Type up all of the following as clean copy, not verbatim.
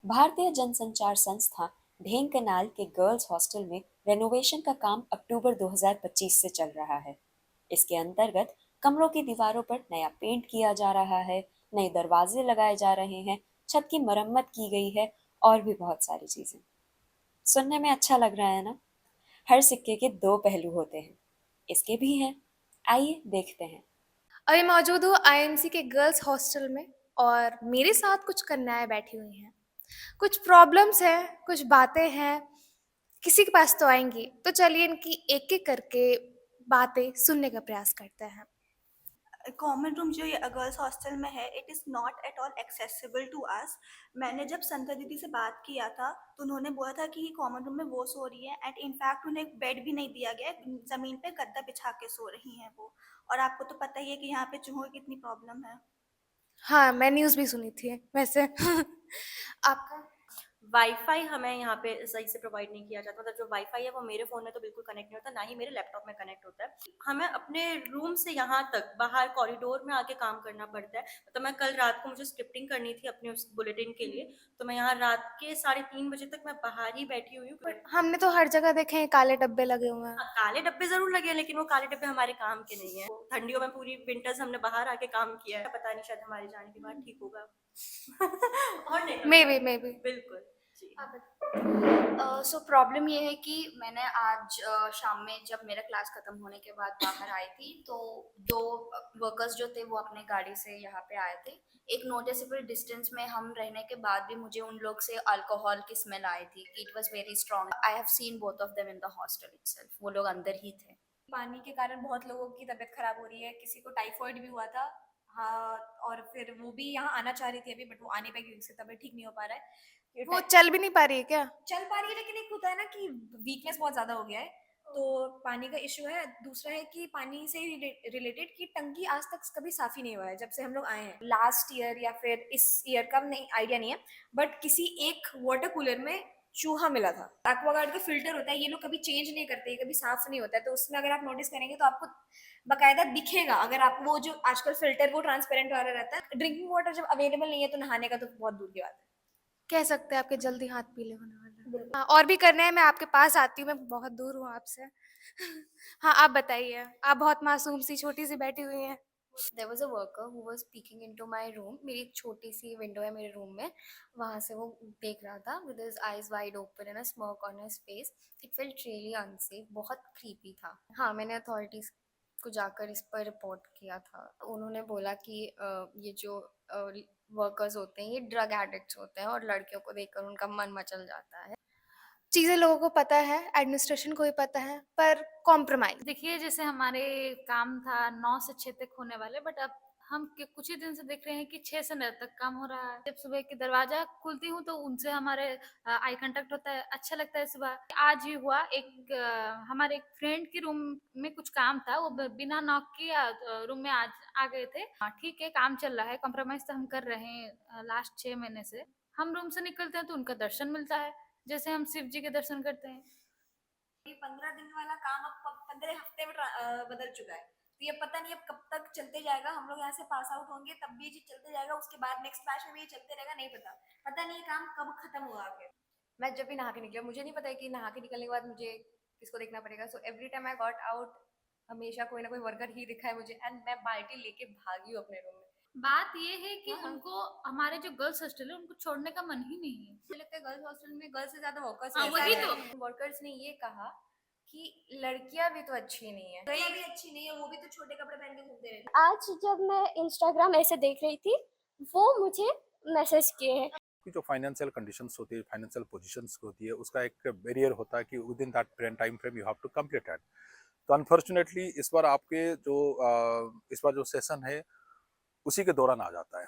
भारतीय जनसंचार संस्था ढेंकनाल के गर्ल्स हॉस्टल में रेनोवेशन का काम अक्टूबर 2025 से चल रहा है। इसके अंतर्गत कमरों की दीवारों पर नया पेंट किया जा रहा है, नए दरवाजे लगाए जा रहे हैं, छत की मरम्मत की गई है और भी बहुत सारी चीजें। सुनने में अच्छा लग रहा है ना? हर सिक्के के दो पहलू होते हैं। इसके भी हैं। आइए देखते हैं। अभी मौजूद हूँ आईएमसी के गर्ल्स हॉस्टल में और मेरे साथ कुछ कन्याएं बैठी हुई हैं। कुछ प्रॉब्लम्स हैं, कुछ बातें हैं, किसी के पास तो आएंगी। तो चलिए इनकी एक-एक करके बातें सुनने का प्रयास करते हैं। कॉमन रूम जो ये गर्ल्स हॉस्टल में है, it is not at all accessible to us. मैंने जब संध्या दीदी से बात किया था तो उन्होंने बोला था कि कॉमन रूम में वो सो रही है एंड इनफैक्ट उन्हें एक बेड भी नहीं दिया गया है, ज़मीन पे गद्दा बिछा के सो रही हैं वो। और आपको तो पता ही है कि यहाँ पे चूहों की कितनी प्रॉब्लम है। हाँ, मैं न्यूज़ भी सुनी थी वैसे। आपका? वाईफ़ाई हमें यहाँ पे सही से प्रोवाइड नहीं किया जाता, मतलब जो वाईफ़ाई है वो मेरे फ़ोन में तो बिल्कुल कनेक्ट नहीं होता, ना ही मेरे लैपटॉप में कनेक्ट होता है। हमें अपने रूम से यहाँ तक बाहर कॉरिडोर में आके काम करना पड़ता है। मतलब मैं कल रात को मुझे स्क्रिप्टिंग करनी थी अपने उस बुलेटिन के लिए, तो मैं यहाँ रात के 3:30 बजे तक मैं बाहर ही बैठी हुई हूँ। बट हमने तो हर जगह देखे हैं काले डब्बे लगे हुए हैं। हाँ, काले डब्बे ज़रूर लगे हैं, लेकिन वो काले डब्बे हमारे काम के नहीं हैं। ठंडियों में पूरी विंटर्स हमने बाहर आके काम किया है। पता नहीं, शायद हमारे जाने के बाद ठीक होगा। और नहीं तो क्या। May be. बिल्कुल, जी। आप बताइए। सो प्रॉब्लम ये है कि मैंने आज शाम में जब मेरा क्लास खत्म होने के बाद बाहर आई थी तो दो वर्कर्स जो थे वो अपने गाड़ी से यहाँ पे आए थे। एक नोटिसेबल डिस्टेंस में हम रहने के बाद भी मुझे उन लोग से अल्कोहल की स्मेल आई थी कि it was very strong. I have seen both of them in the hostel itself. वो लोग अंदर ही थे। पानी के कारण बहुत लोगों की तबीयत खराब हो रही है, किसी को टाइफाइड भी हुआ था। हाँ, और फिर वो भी यहाँ आना चाह रही थी अभी, बट वो आने पाएगी क्योंकि उसकी तबीयत ठीक नहीं हो पा रहा है। वो चल भी नहीं पा रही है क्या? चल पा रही है लेकिन एक होता है ना कि वीकनेस बहुत ज्यादा हो गया है, तो पानी का इश्यू है। दूसरा है कि पानी से रिलेटेड कि टंकी आज तक कभी साफ ही नहीं हुआ है जब से हम लोग आए हैं, लास्ट ईयर या फिर इस ईयर का नहीं आइडिया नहीं है। बट किसी एक वाटर कूलर में चूहा मिला था। एक्वागार्ड का फिल्टर होता है, ये लोग कभी चेंज नहीं करते, ये कभी साफ नहीं होता है, तो उसमें अगर आप नोटिस करेंगे तो आपको बकायदा दिखेगा। अगर आप वो जो आजकल फिल्टर वो ट्रांसपेरेंट वाला रहता है, ड्रिंकिंग वाटर जब अवेलेबल नहीं है तो नहाने का तो बहुत दूर की बात है। कह सकते हैं आपके जल्दी हाथ पीले होने वाले हैं। बिल्कुल। हाँ, और भी करने हैं, मैं आपके पास आती हूँ, मैं बहुत दूर हूँ आपसे। हाँ, आप बताइए, आप बहुत मासूम सी छोटी सी बैठी हुई हैं। There was a worker who was peeking into my room. मेरी एक छोटी सी विंडो है मेरे रूम में, वहां से वो देख रहा था with his eyes wide open and a smoke on his face. It felt really unsafe, बहुत क्रीपी था। हाँ, मैंने अथॉरिटीज को जाकर इस पर रिपोर्ट किया था। उन्होंने बोला कि ये जो वर्कर्स होते हैं ये ड्रग एडिक्ट्स होते हैं और लड़कियों को देखकर उनका मन मचल जाता है। चीज़ें लोगों को पता है, एडमिनिस्ट्रेशन को भी पता है, पर कॉम्प्रोमाइज़। देखिए, जैसे हमारे काम था 9 से 6 तक होने वाले, बट अब हम कुछ ही दिन से देख रहे हैं कि 6 से 9 तक काम हो रहा है। जब सुबह के दरवाजा खोलती हूँ तो उनसे हमारे आई कांटेक्ट होता है, अच्छा लगता है। सुबह आज ही हुआ, एक हमारे एक फ्रेंड के रूम में कुछ काम था, वो बिना नॉक के रूम में आज आ गए थे। हाँ, ठीक है, काम चल रहा है, कॉम्प्रोमाइज तो हम कर रहे हैं लास्ट 6 महीने से। हम रूम से निकलते हैं तो उनका दर्शन मिलता है, जैसे हम शिव जी के दर्शन करते हैं। ये 15 दिन वाला काम अब 15 हफ्ते में बदल चुका है, तो ये पता नहीं अब कब तक चलते जाएगा। हम लोग यहाँ से पास आउट होंगे तब भी ये चलते जाएगा, उसके बाद नेक्स्ट बैच में भी ये चलते रहेगा, नहीं पता। पता नहीं ये काम कब खत्म होगा आखिर। मैं जब भी नहा के निकला, मुझे नहीं पता है कि नहा के निकलने के बाद मुझे किसको देखना पड़ेगा। So every time I got out, हमेशा कोई ना कोई वर्कर ही दिखा है मुझे, एंड मैं बाल्टी लेके भागी हूँ अपने रूम में। बात ये है कि हाँ, हाँ। उनको, हमारे जो गर्ल्स हॉस्टल है उनको छोड़ने का मन ही नहीं है। मुझे लगता है गर्ल्स हॉस्टल में गर्ल्स से ज्यादा वर्कर्स हाँ, वही तो। वर्कर्स ने ये कहा कि लड़कियां भी तो अच्छी नहीं है, लड़कियां भी अच्छी नहीं है, वो भी तो छोटे कपड़े पहन के घूमते रहती है। आज जब मैं इंस्टाग्राम ऐसे देख रही थी, वो मुझे मैसेज किए हैं। की जो फाइनेंशियल कंडीशंस होती है, फाइनेंशियल पोजीशंस होती है, उसका एक बैरियर होता है कि within that time frame you have to complete it. तो अनफॉर्चुनेटली इस बार आपके जो इस बार जो सेशन है उसी के दौरान आ जाता है।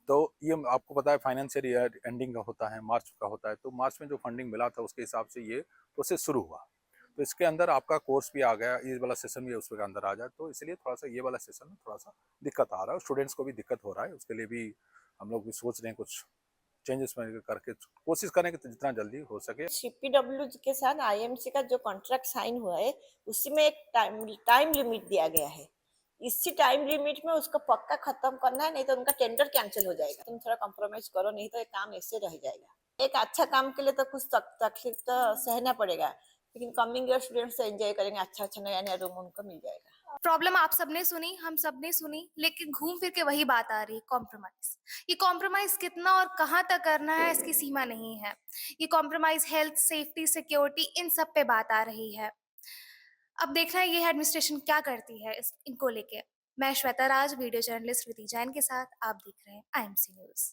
तो ये आपको पता है फाइनेंशियल ईयर एंडिंग का होता है, मार्च का होता है, तो मार्च में जो फंडिंग मिला था उसके हिसाब से ये प्रोसेस शुरू हुआ। तो इसके अंदर आपका कोर्स भी आ गया, ये वाला सेशन भी उसके अंदर आ जाए, तो इसलिए थोड़ा सा ये वाला सेशन में थोड़ा सा दिक्कत आ रहा है। स्टूडेंट्स को भी दिक्कत हो रहा है, उसके लिए भी हम लोग भी सोच रहे हैं कुछ चेंजेस करके कोशिश करें कि जितना जल्दी हो सके। सीपीडब्ल्यू के साथ आईएमसी का जो कॉन्ट्रैक्ट साइन हुआ है उसमें एक टाइम लिमिट दिया गया है। इसी टाइम लिमिट में उसको पक्का खत्म करना है, नहीं तो उनका टेंडर कैंसिल हो जाएगा। तुम थोड़ा कॉम्प्रोमाइज करो, नहीं तो ये काम ऐसे रह जाएगा। एक अच्छा काम के लिए तो कुछ तकलीफ तो सहना पड़ेगा, लेकिन कमिंग ईयर स्टूडेंट्स एंजॉय करेंगे, अच्छा-अच्छा नया-नया रूम उनको मिल जाएगा। प्रॉब्लम आप सबने सुनी, हम सबने सुनी, लेकिन घूम फिर के वही बात आ रही है, कॉम्प्रोमाइज़। ये कॉम्प्रोमाइज़ कितना और कहाँ तक करना है इसकी सीमा नहीं है। ये compromise health, safety, security in सब पे बात आ रही है। अब देखना है ये एडमिनिस्ट्रेशन क्या करती है इनको लेके। मैं श्वेता राज, वीडियो जर्नलिस्ट विधि जैन के साथ, आप देख रहे हैं आईएमसी न्यूज़।